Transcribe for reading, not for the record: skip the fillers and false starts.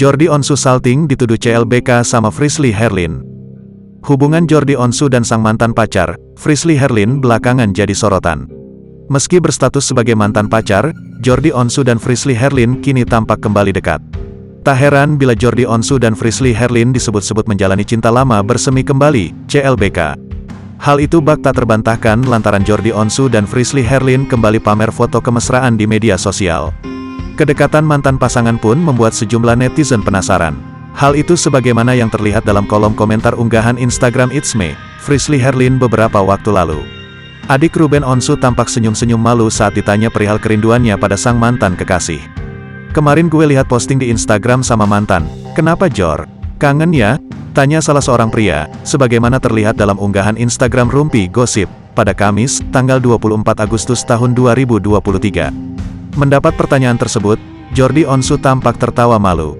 Jordi Onsu salting dituduh CLBK sama Frisly Herlin. Hubungan Jordi Onsu dan sang mantan pacar, Frisly Herlin belakangan jadi sorotan. Meski berstatus sebagai mantan pacar, Jordi Onsu dan Frisly Herlin kini tampak kembali dekat. Tak heran bila Jordi Onsu dan Frisly Herlin disebut-sebut menjalani cinta lama bersemi kembali, CLBK. Hal itu bak tak terbantahkan lantaran Jordi Onsu dan Frisly Herlin kembali pamer foto kemesraan di media sosial. Kedekatan mantan pasangan pun membuat sejumlah netizen penasaran. Hal itu sebagaimana yang terlihat dalam kolom komentar unggahan Instagram It's Me, Frisly Herlin beberapa waktu lalu. Adik Ruben Onsu tampak senyum-senyum malu saat ditanya perihal kerinduannya pada sang mantan kekasih. "Kemarin gue lihat posting di Instagram sama mantan, kenapa Jor? Kangen ya?" Tanya salah seorang pria, sebagaimana terlihat dalam unggahan Instagram Rumpi Gosip, pada Kamis, tanggal 24 Agustus tahun 2023. Mendapat pertanyaan tersebut, Jordi Onsu tampak tertawa malu.